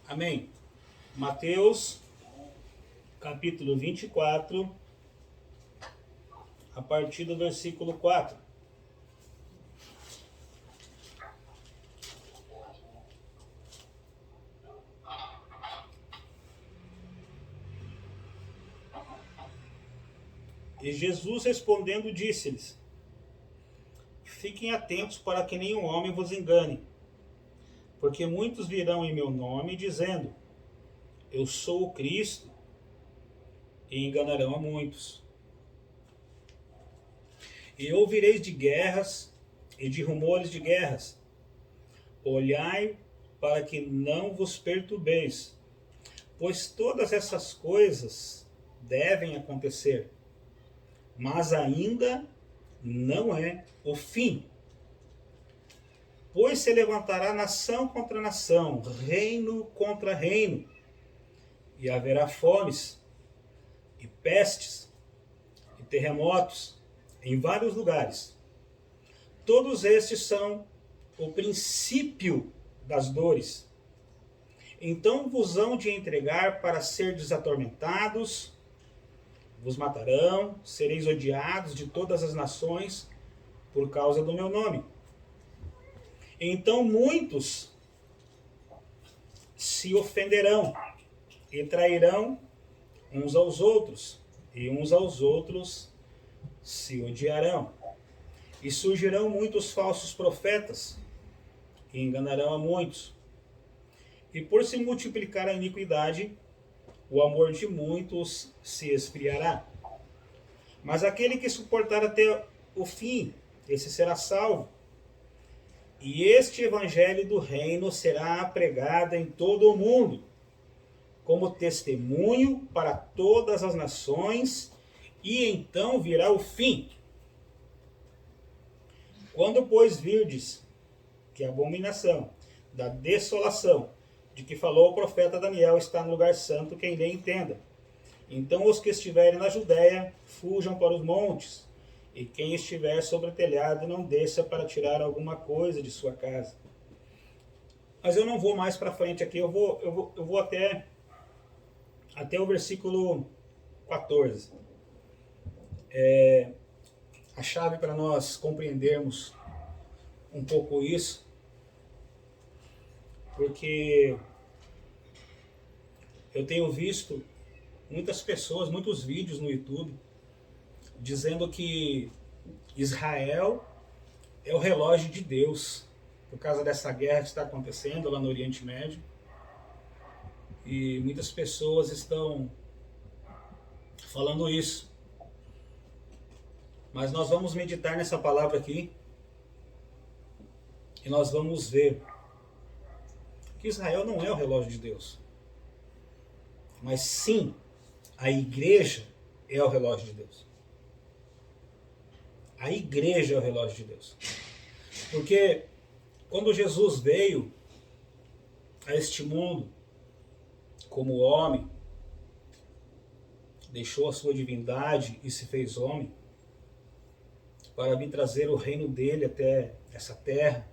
Amém. Mateus, capítulo 24, a partir do versículo 4. E Jesus respondendo disse-lhes: Fiquem atentos para que nenhum homem vos engane, porque muitos virão em meu nome dizendo: Eu sou o Cristo, e enganarão a muitos. E ouvireis de guerras e de rumores de guerras. Olhai para que não vos perturbeis, pois todas essas coisas devem acontecer, mas ainda não é o fim. Pois se levantará nação contra nação, reino contra reino, e haverá fomes, e pestes, e terremotos em vários lugares. Todos estes são o princípio das dores. Então vos hão de entregar para serdes atormentados, vos matarão, sereis odiados de todas as nações por causa do meu nome. Então muitos se ofenderão e trairão uns aos outros, e uns aos outros se odiarão. E surgirão muitos falsos profetas, e enganarão a muitos. E por se multiplicar a iniquidade, o amor de muitos se esfriará. Mas aquele que suportar até o fim, esse será salvo. E este evangelho do reino será pregado em todo o mundo, como testemunho para todas as nações, e então virá o fim. Quando, pois, virdes que a abominação da desolação de que falou o profeta Daniel está no lugar santo, quem lhe entenda. Então os que estiverem na Judéia fujam para os montes, e quem estiver sobre o telhado não desça para tirar alguma coisa de sua casa. Mas eu não vou mais para frente aqui, eu vou até o versículo 14. A chave para nós compreendermos um pouco isso, porque eu tenho visto muitas pessoas, muitos vídeos no YouTube, dizendo que Israel é o relógio de Deus, por causa dessa guerra que está acontecendo lá no Oriente Médio. E muitas pessoas estão falando isso. Mas nós vamos meditar nessa palavra aqui, e nós vamos ver que Israel não é o relógio de Deus, mas sim a igreja é o relógio de Deus. A igreja é o relógio de Deus. Porque quando Jesus veio a este mundo como homem, deixou a sua divindade e se fez homem, para vir trazer o reino dele até essa terra,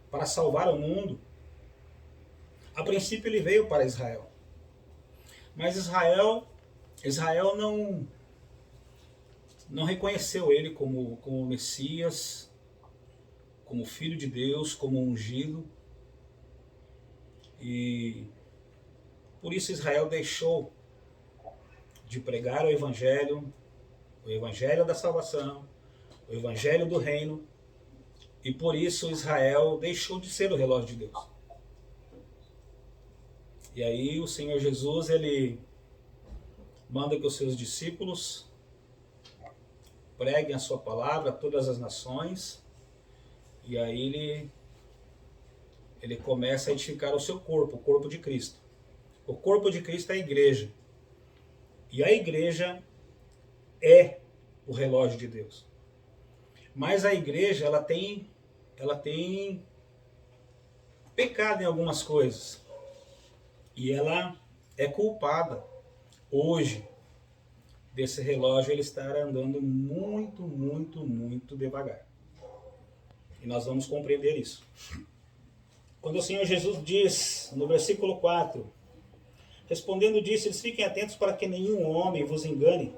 para salvar o mundo. A princípio ele veio para Israel. Mas Israel não reconheceu ele como Messias, como Filho de Deus, como ungido. E por isso Israel deixou de pregar o Evangelho da salvação, o Evangelho do reino, e por isso Israel deixou de ser o relógio de Deus. E aí o Senhor Jesus, ele manda que os seus discípulos preguem a sua palavra a todas as nações, e aí ele começa a edificar o seu corpo, o corpo de Cristo. O corpo de Cristo é a igreja. E a igreja é o relógio de Deus. Mas a igreja, ela tem pecado em algumas coisas. E ela é culpada hoje desse relógio ele estar andando muito, muito, muito devagar. E nós vamos compreender isso. Quando o Senhor Jesus diz, no versículo 4, respondendo disse, eles fiquem atentos para que nenhum homem vos engane.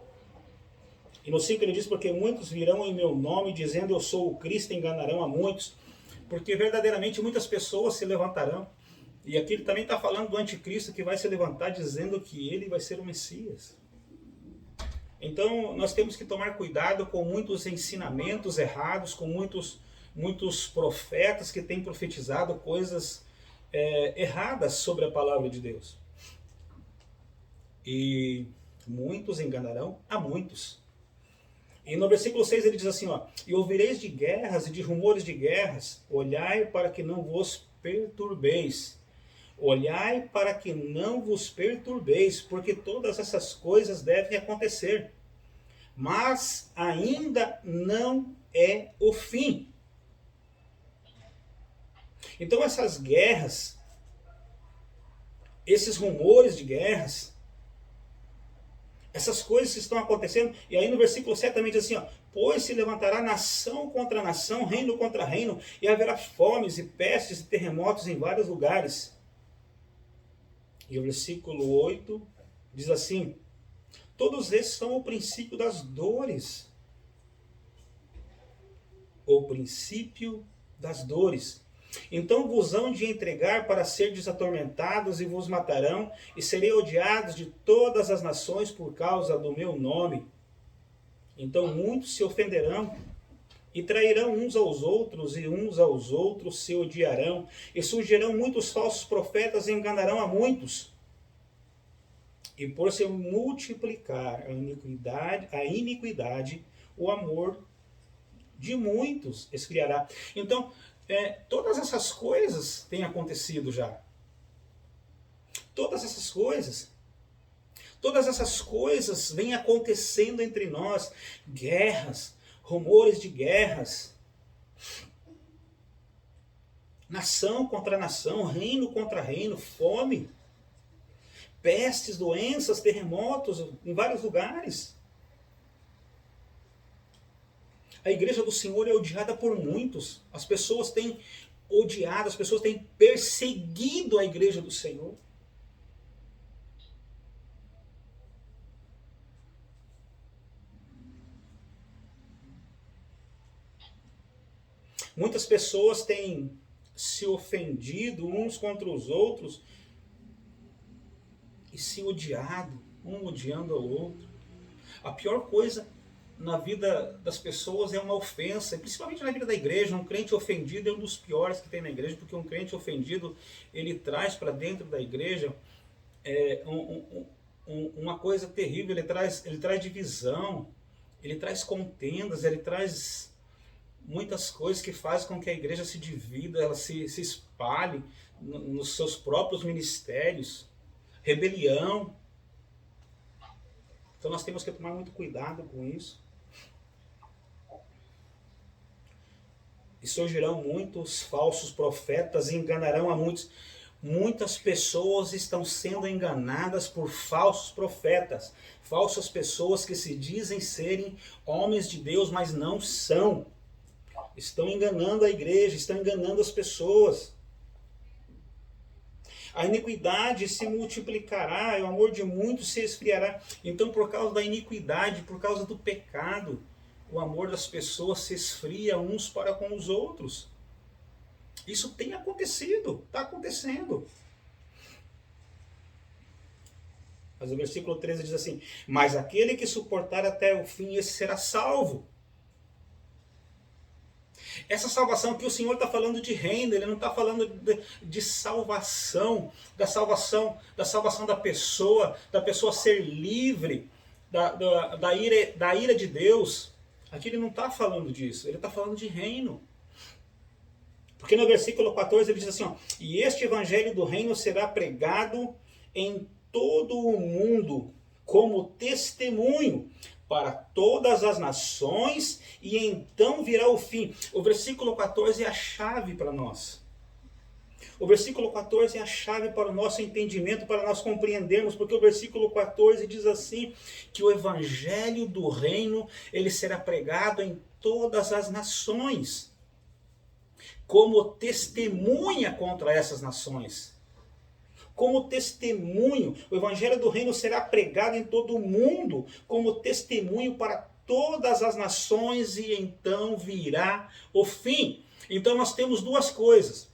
E no 5 ele diz, porque muitos virão em meu nome, dizendo eu sou o Cristo, enganarão a muitos, porque verdadeiramente muitas pessoas se levantarão. E aqui ele também está falando do anticristo que vai se levantar, dizendo que ele vai ser o Messias. Então nós temos que tomar cuidado com muitos ensinamentos errados, com muitos profetas que têm profetizado coisas erradas sobre a palavra de Deus. E muitos enganarão a muitos. E no versículo 6 ele diz assim, ó, e ouvireis de guerras e de rumores de guerras, olhai para que não vos perturbeis. Olhai para que não vos perturbeis, porque todas essas coisas devem acontecer. Mas ainda não é o fim. Então essas guerras, esses rumores de guerras, essas coisas que estão acontecendo, e aí no versículo 7 também diz assim, ó, pois se levantará nação contra nação, reino contra reino, e haverá fomes e pestes e terremotos em vários lugares. E o versículo 8 diz assim, todos esses são o princípio das dores. O princípio das dores. Então vos hão de entregar para serdes atormentados e vos matarão, e serei odiados de todas as nações por causa do meu nome. Então muitos se ofenderão e trairão uns aos outros, e uns aos outros se odiarão, e surgirão muitos falsos profetas e enganarão a muitos. E por se multiplicar a iniquidade, o amor de muitos esfriará. Então, todas essas coisas têm acontecido já. Todas essas coisas vêm acontecendo entre nós. Guerras, rumores de guerras. Nação contra nação, reino contra reino, fome. Pestes, doenças, terremotos em vários lugares. A igreja do Senhor é odiada por muitos. As pessoas têm odiado, as pessoas têm perseguido a igreja do Senhor. Muitas pessoas têm se ofendido uns contra os outros e se odiado, um odiando ao outro. A pior coisa na vida das pessoas é uma ofensa, principalmente na vida da igreja. Um crente ofendido é um dos piores que tem na igreja, porque um crente ofendido, ele traz para dentro da igreja uma coisa terrível, ele traz divisão, ele traz contendas, ele traz muitas coisas que fazem com que a igreja se divida, ela se espalhe nos seus próprios ministérios, rebelião. Então nós temos que tomar muito cuidado com isso. E surgirão muitos falsos profetas e enganarão a muitos. Muitas pessoas estão sendo enganadas por falsos profetas. Falsas pessoas que se dizem serem homens de Deus, mas não são. Estão enganando a igreja, estão enganando as pessoas. A iniquidade se multiplicará, e o amor de muitos se esfriará. Então, por causa da iniquidade, por causa do pecado, o amor das pessoas se esfria uns para com os outros. Isso tem acontecido, está acontecendo. Mas o versículo 13 diz assim, mas aquele que suportar até o fim, esse será salvo. Essa salvação que o Senhor está falando de reino, Ele não está falando de salvação, da salvação da pessoa ser livre da ira de Deus. Aqui Ele não está falando disso, Ele está falando de reino. Porque no versículo 14 ele diz assim, ó, e este evangelho do reino será pregado em todo o mundo como testemunho para todas as nações, e então virá o fim. O versículo 14 é a chave para nós. O versículo 14 é a chave para o nosso entendimento, para nós compreendermos, porque o versículo 14 diz assim, que o evangelho do reino, ele será pregado em todas as nações. como testemunha contra essas nações. Como testemunho, o evangelho do reino será pregado em todo o mundo, como testemunho para todas as nações, e então virá o fim. Então nós temos duas coisas.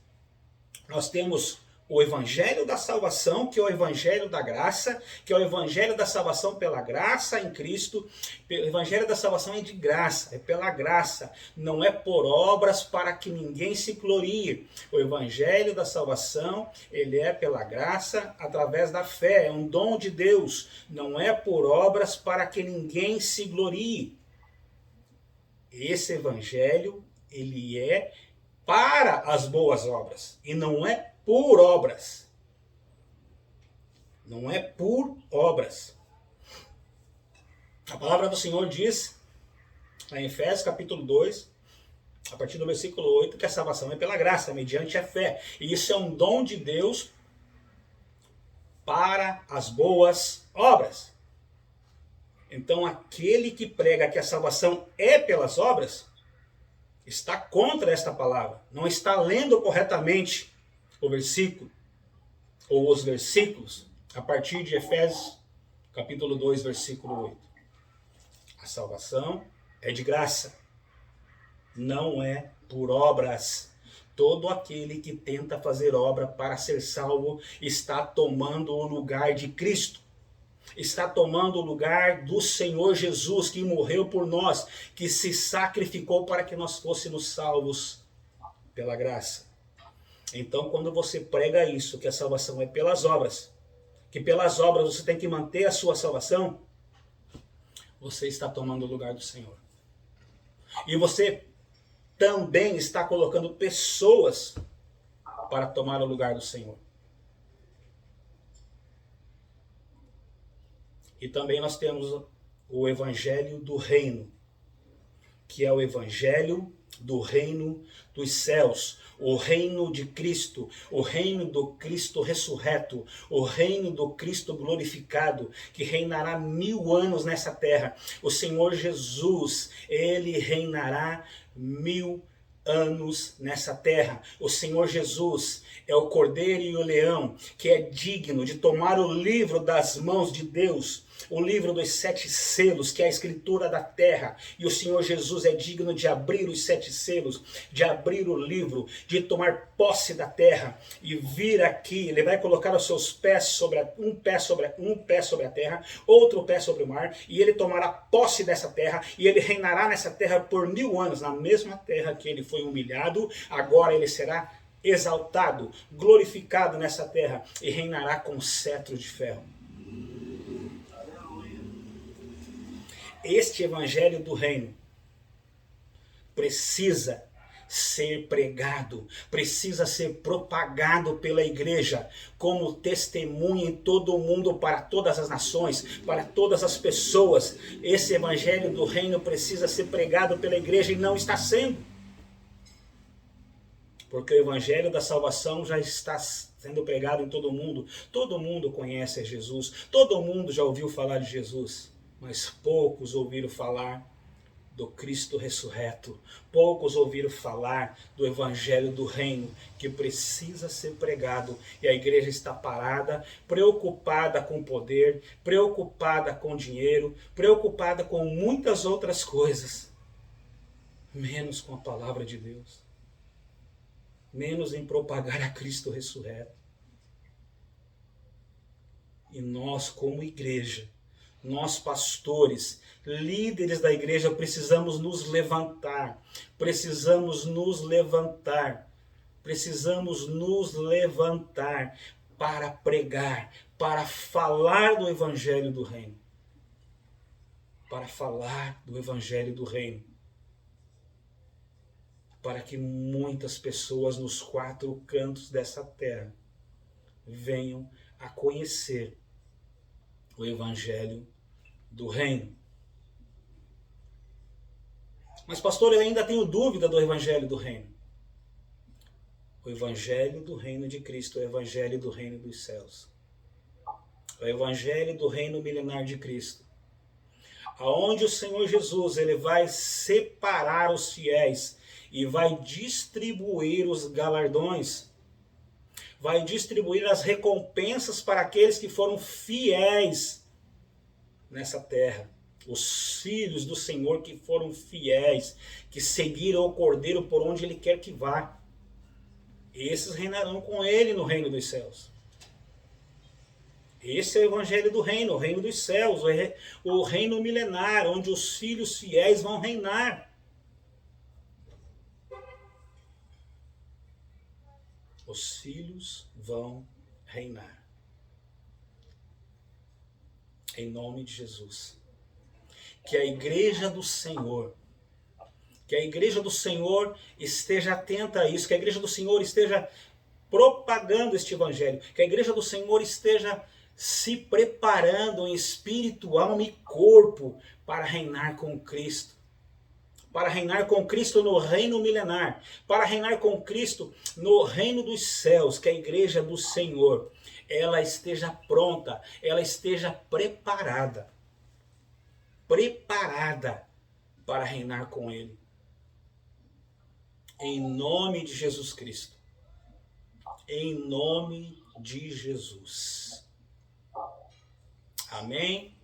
Nós temos o evangelho da salvação, que é o evangelho da graça, que é o evangelho da salvação pela graça em Cristo. O evangelho da salvação é de graça, é pela graça, não é por obras para que ninguém se glorie. O evangelho da salvação, ele é pela graça através da fé, é um dom de Deus, não é por obras para que ninguém se glorie. Esse evangelho, ele é para as boas obras, e não é por obras. Não é por obras. A palavra do Senhor diz, em Efésios capítulo 2, a partir do versículo 8, que a salvação é pela graça, mediante a fé. E isso é um dom de Deus para as boas obras. Então aquele que prega que a salvação é pelas obras, está contra esta palavra, não está lendo corretamente o versículo, ou os versículos, a partir de Efésios, capítulo 2, versículo 8. A salvação é de graça, não é por obras. Todo aquele que tenta fazer obra para ser salvo está tomando o lugar de Cristo. Está tomando o lugar do Senhor Jesus, que morreu por nós, que se sacrificou para que nós fôssemos salvos pela graça. Então, quando você prega isso, que a salvação é pelas obras, que pelas obras você tem que manter a sua salvação, você está tomando o lugar do Senhor. E você também está colocando pessoas para tomar o lugar do Senhor. E também nós temos o evangelho do reino, que é o evangelho do reino dos céus, o reino de Cristo, o reino do Cristo ressurreto, o reino do Cristo glorificado, que reinará 1000 anos nessa terra. O Senhor Jesus, ele reinará 1000 anos nessa terra. O Senhor Jesus é o cordeiro e o leão, que é digno de tomar o livro das mãos de Deus, o livro dos 7 selos, que é a escritura da terra. E o Senhor Jesus é digno de abrir os 7 selos, de abrir o livro, de tomar posse da terra e vir aqui. Ele vai colocar os seus pés sobre um pé sobre a terra, outro pé sobre o mar, e ele tomará posse dessa terra, e ele reinará nessa terra por 1000 anos, na mesma terra que ele foi humilhado. Agora ele será exaltado, glorificado nessa terra, e reinará com cetro de ferro. Este evangelho do reino precisa ser pregado, precisa ser propagado pela igreja como testemunha em todo o mundo, para todas as nações, para todas as pessoas. Esse evangelho do reino precisa ser pregado pela igreja, e não está sendo. Porque o evangelho da salvação já está sendo pregado em todo mundo. Todo mundo conhece a Jesus, todo mundo já ouviu falar de Jesus. Mas poucos ouviram falar do Cristo ressurreto. Poucos ouviram falar do evangelho do reino, que precisa ser pregado. E a igreja está parada, preocupada com poder, preocupada com dinheiro, preocupada com muitas outras coisas, menos com a palavra de Deus, menos em propagar a Cristo ressurreto. E nós, como igreja, nós pastores, líderes da igreja, precisamos nos levantar, para pregar, para falar do evangelho do reino, para que muitas pessoas nos 4 cantos dessa terra venham a conhecer o evangelho do reino. Mas pastor, eu ainda tenho dúvida do evangelho do reino. O evangelho do reino de Cristo é o evangelho do reino dos céus. O evangelho do reino milenar de Cristo, aonde o Senhor Jesus, ele vai separar os fiéis e vai distribuir os galardões, vai distribuir as recompensas para aqueles que foram fiéis nessa terra. Os filhos do Senhor que foram fiéis, que seguiram o Cordeiro por onde ele quer que vá. Esses reinarão com ele no reino dos céus. Esse é o evangelho do reino, o reino dos céus, o reino milenar, onde os filhos fiéis vão reinar. Os filhos vão reinar. Em nome de Jesus. Que a igreja do Senhor, esteja atenta a isso, que a igreja do Senhor esteja propagando este evangelho, que a igreja do Senhor esteja se preparando em espírito, alma e corpo para reinar com Cristo. Para reinar com Cristo no reino milenar, para reinar com Cristo no reino dos céus, que a igreja do Senhor, ela esteja pronta, ela esteja preparada para reinar com Ele. Em nome de Jesus Cristo. Em nome de Jesus. Amém?